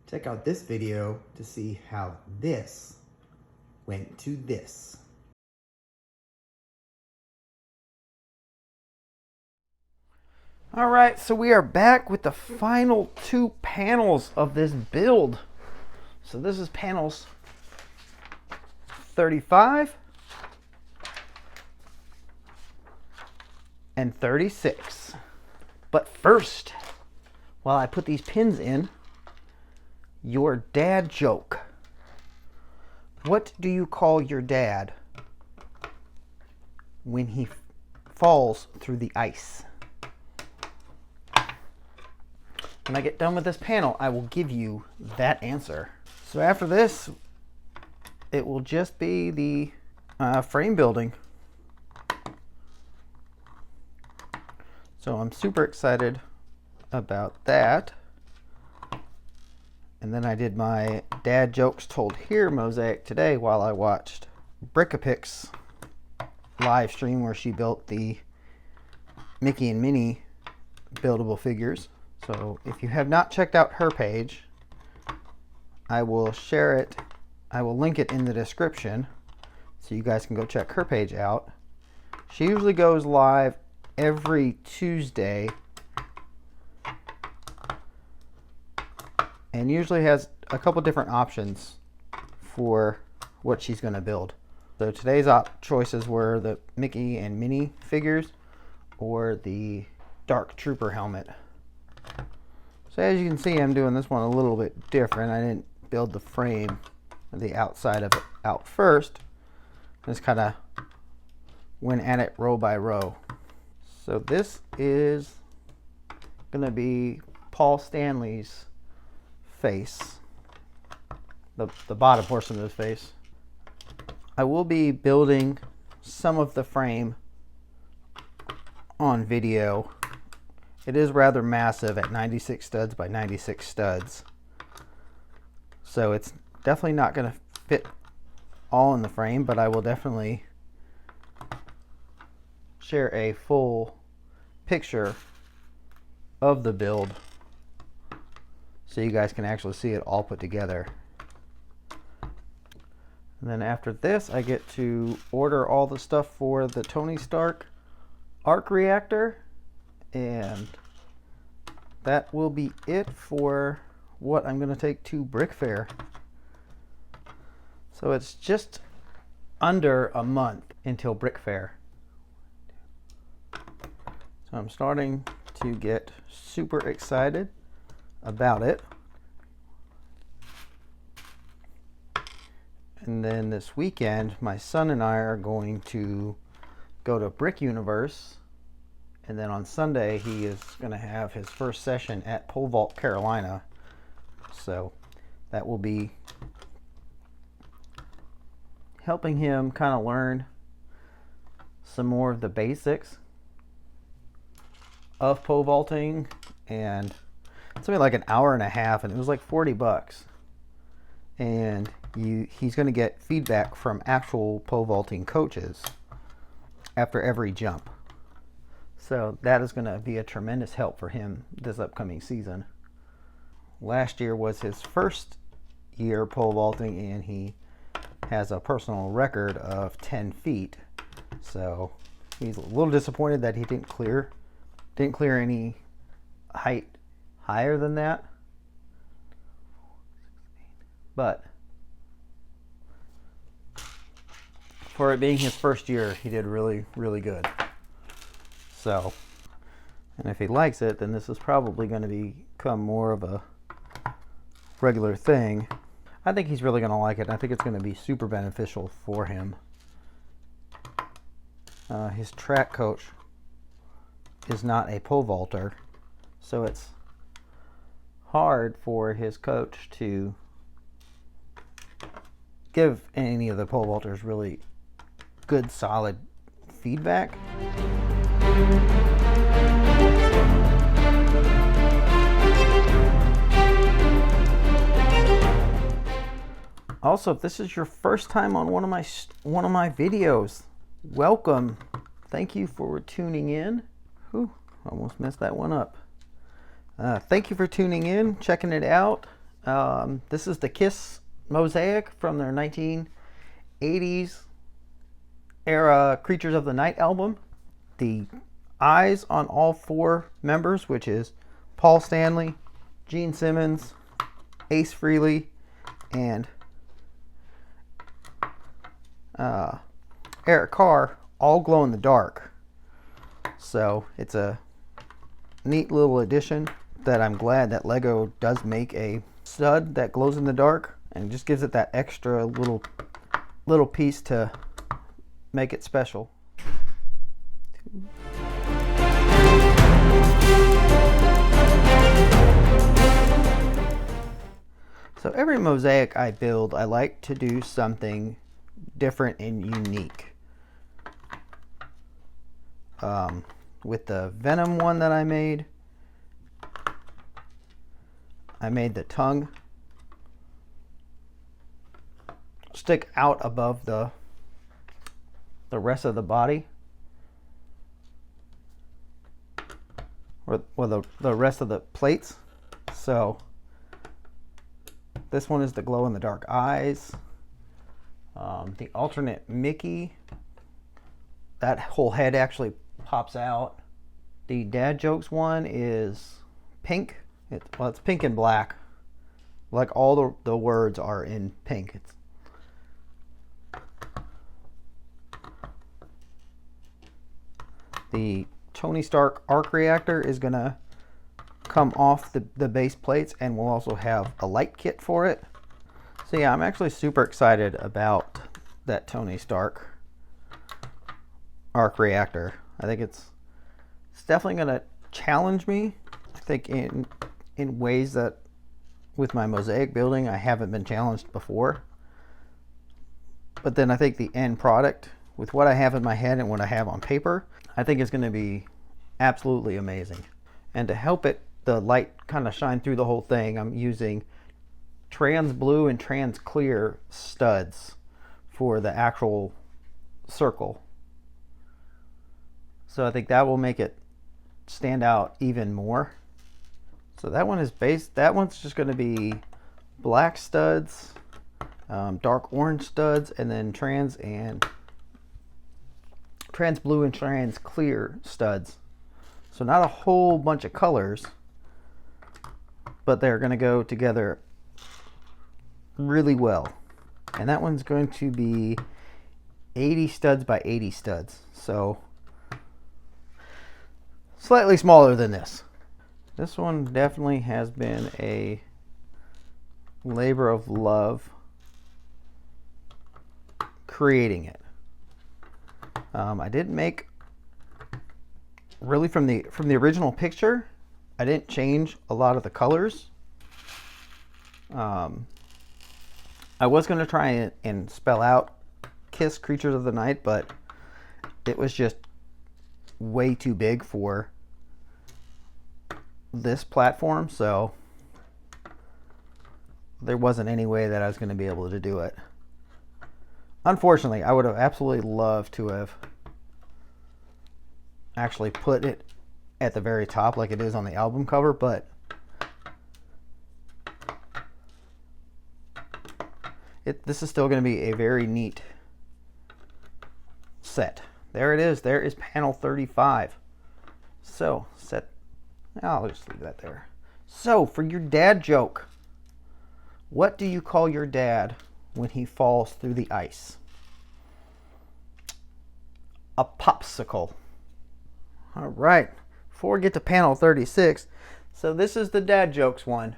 Check out this video to see how this went to this. All right, so we are back with the final two panels of this build. So this is panels 35 and 36. But first, while I put these pins in, your dad joke. What do you call your dad when he falls through the ice? When I get done with this panel, I will give you that answer. So after this, it will just be the frame building. So I'm super excited about that. And then I did my dad jokes told here mosaic today while I watched Brickapics live stream where she built the Mickey and Minnie buildable figures. So if you have not checked out her page, I will share it. I will link it in the description so you guys can go check her page out. She usually goes live every Tuesday and usually has a couple different options for what she's going to build. So today's choices were the Mickey and Minnie figures or the Dark Trooper helmet. So as you can see, I'm doing this one a little bit different. I didn't build the frame, the outside of it out first. Just kind of went at it row by row. So this is going to be Paul Stanley's face, the bottom portion of his face. I will be building some of the frame on video. It is rather massive at 96 studs by 96 studs. So it's definitely not going to fit all in the frame, but I will definitely share a full picture of the build so you guys can actually see it all put together. And then after this, I get to order all the stuff for the Tony Stark arc reactor, and that will be it for what I'm going to take to Brick Fair. So it's just under a month until Brick Fair. So I'm starting to get super excited about it. And then this weekend, my son and I are going to go to Brick Universe. And then on Sunday, he is going to have his first session at Pole Vault, Carolina. So that will be helping him kind of learn some more of the basics of pole vaulting. And it's only like an hour and a half, and it was like 40 bucks. And he's going to get feedback from actual pole vaulting coaches after every jump. So that is going to be a tremendous help for him this upcoming season. Last year was his first year pole vaulting, and he has a personal record of 10 feet. So he's a little disappointed that he didn't clear any height higher than that. But for it being his first year, he did really, really good. So, and if he likes it, then this is probably going to become more of a regular thing. I think he's really going to like it. I think it's going to be super beneficial for him. His track coach is not a pole vaulter, so it's hard for his coach to give any of the pole vaulters really good, solid feedback. Also, if this is your first time on one of my videos, welcome. Thank you for tuning in. Whew, almost messed that one up. Thank you for tuning in, checking it out. This is the Kiss Mosaic from their 1980s era Creatures of the Night album. The eyes on all 4 members, which is Paul Stanley, Gene Simmons, Ace Frehley, and Eric Carr, all glow in the dark. So it's a neat little addition that I'm glad that Lego does make a stud that glows in the dark and just gives it that extra little piece to make it special. So every mosaic I build, I like to do something different and unique. With the Venom one that I made the tongue stick out above the rest of the body, or the rest of the plates. So this one is the glow in the dark eyes. The alternate Mickey, that whole head actually pops out. The dad jokes one is pink. It's pink and black. Like all the words are in pink. The Tony Stark arc reactor is gonna come off the base plates, and we'll also have a light kit for it. So yeah, I'm actually super excited about that Tony Stark arc reactor. I think it's definitely gonna challenge me. I think in ways that with my mosaic building I haven't been challenged before. But then I think the end product, with what I have in my head and what I have on paper, I think it's going to be absolutely amazing. And to help the light kind of shine through the whole thing, I'm using trans blue and trans clear studs for the actual circle. So I think that will make it stand out even more. So that one is that one's just going to be black studs, dark orange studs, and then trans blue and trans clear studs. So not a whole bunch of colors, but they're going to go together really well. And that one's going to be 80 studs by 80 studs. So slightly smaller than this. This one definitely has been a labor of love creating it. I didn't make really from the original picture. I didn't change a lot of the colors. I was going to try and spell out Kiss Creatures of the Night, but it was just way too big for this platform, so there wasn't any way that I was going to be able to do it. Unfortunately, I would have absolutely loved to have actually put it at the very top like it is on the album cover, but this is still going to be a very neat set. There it is. There is panel 35. So, I'll just leave that there. So, for your dad joke, what do you call your dad when he falls through the ice? A popsicle. All right. Before we get to panel 36, so this is the dad jokes one.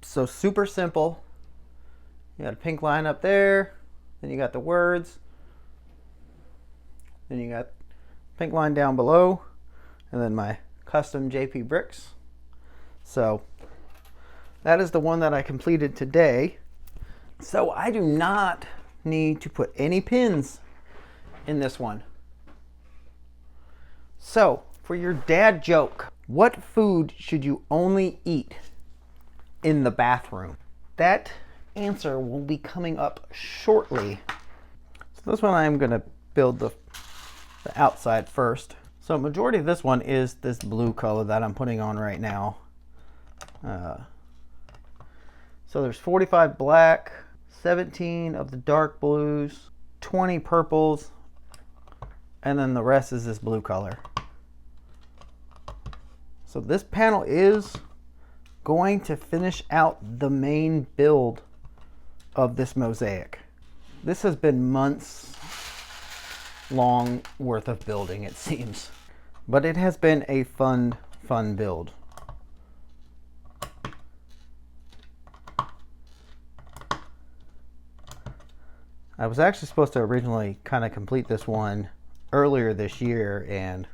So super simple. You got a pink line up there, then you got the words, then you got pink line down below, and then my custom jp'sbricks. So that is the one that I completed today. So I do not need to put any pins in this one. So for your dad joke, what food should you only eat in the bathroom? That answer will be coming up shortly. So this one I'm going to build the outside first. So majority of this one is this blue color that I'm putting on right now. So there's 45 black, 17 of the dark blues, 20 purples, and then the rest is this blue color. So this panel is going to finish out the main build of this mosaic. This has been months long worth of building, it seems, but it has been a fun build. I was actually supposed to originally kind of complete this one earlier this year, and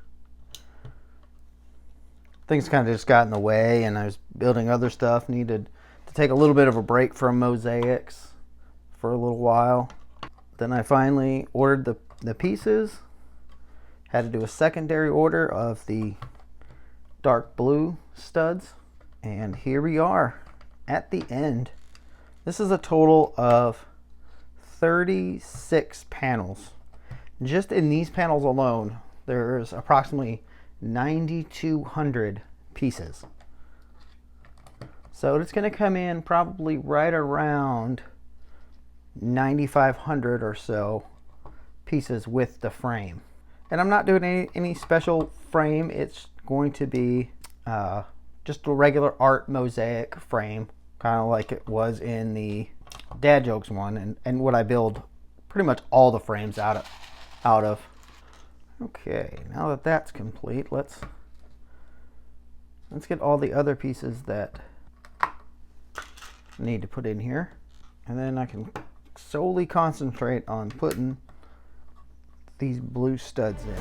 things kind of just got in the way, and I was building other stuff, needed to take a little bit of a break from mosaics for a little while. Then I finally ordered the pieces, had to do a secondary order of the dark blue studs, and here we are at the end. This is a total of 36 panels. Just in these panels alone, there's approximately 9,200 pieces. So it's going to come in probably right around 9,500 or so pieces with the frame. And I'm not doing any special frame. It's going to be just a regular art mosaic frame, kind of like it was in the Dad Jokes one, and what I build pretty much all the frames out of. Okay, now that that's complete, let's get all the other pieces that I need to put in here, and then I can solely concentrate on putting these blue studs in.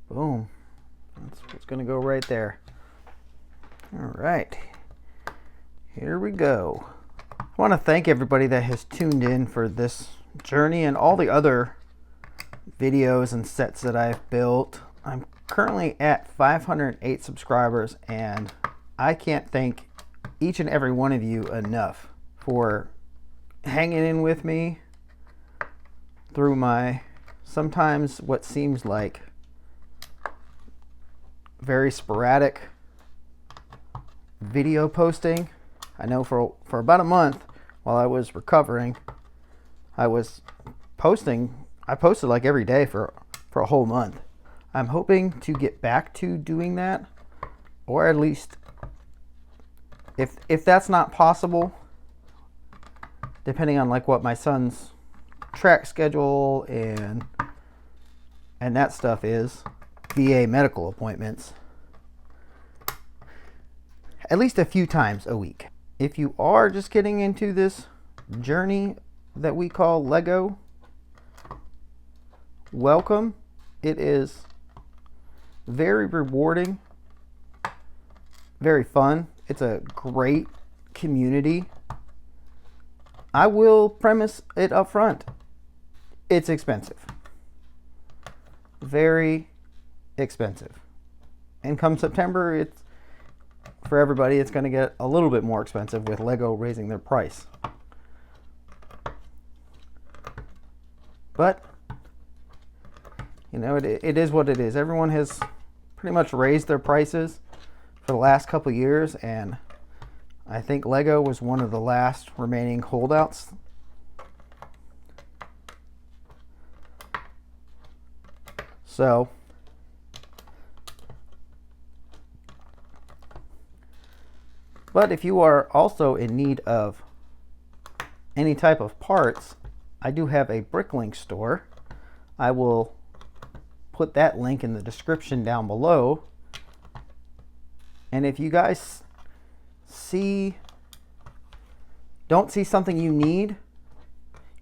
Boom. That's what's going to go right there. All right. Here we go. I want to thank everybody that has tuned in for this journey and all the other videos and sets that I've built. I'm currently at 508 subscribers, and I can't thank each and every one of you enough for hanging in with me through my sometimes what seems like very sporadic video posting. I know for about a month while I was recovering, I was posting. I posted like every day for a whole month. I'm hoping to get back to doing that, or at least if that's not possible, depending on like what my son's track schedule and that stuff is, VA medical appointments, at least a few times a week. If you are just getting into this journey that we call Lego, welcome. It is very rewarding, very fun. It's a great community. I will premise it up front. It's expensive. Very expensive. And come September, it's for everybody, it's going to get a little bit more expensive with Lego raising their price. But you know, it is what it is. Everyone has pretty much raised their prices for the last couple of years, and I think Lego was one of the last remaining holdouts. So but if you are also in need of any type of parts, I do have a Bricklink store. I will put that link in the description down below. And if you guys don't see something you need,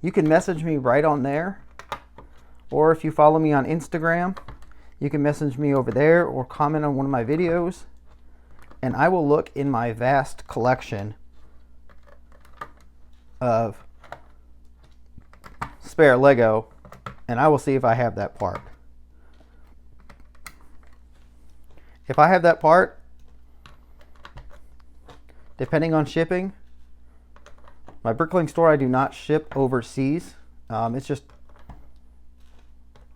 you can message me right on there. Or if you follow me on Instagram, you can message me over there or comment on one of my videos. and I will look in my vast collection of spare Lego, and I will see if I have that part. If I have that part, depending on shipping, my Bricklink store, I do not ship overseas. It's just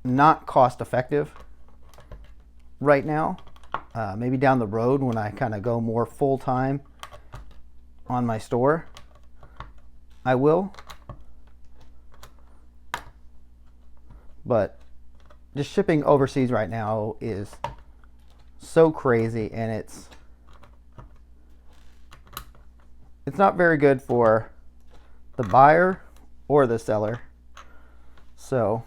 not cost effective right now. Maybe down the road when I kind of go more full time on my store, I will. But just shipping overseas right now is so crazy, and it's not very good for the buyer or the seller. So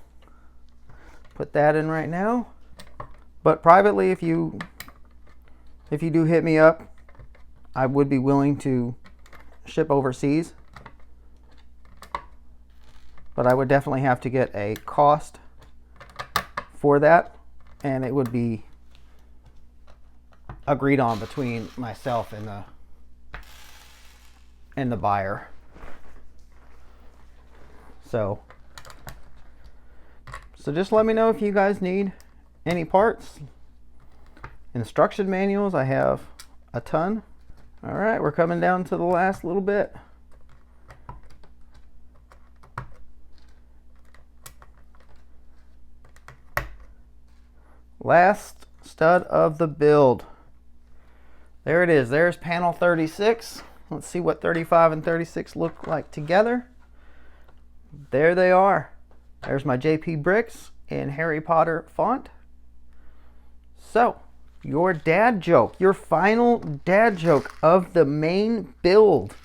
put that in right now. But privately, if you do hit me up, I would be willing to ship overseas. But I would definitely have to get a cost for that, and it would be agreed on between myself and the buyer. So just let me know if you guys need any parts. Instruction manuals, I have a ton. All right, we're coming down to the last little bit. Last stud of the build. There it is. There's panel 36. Let's see what 35 and 36 look like together. There they are. There's my jp'sbricks in Harry Potter font. So, your dad joke, your final dad joke of the main build.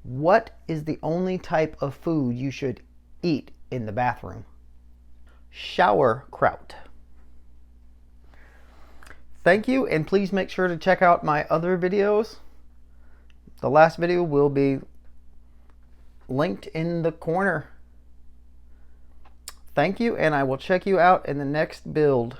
What is the only type of food you should eat in the bathroom? Sauerkraut. Thank you, and please make sure to check out my other videos. The last video will be linked in the corner. Thank you, and I will check you out in the next build.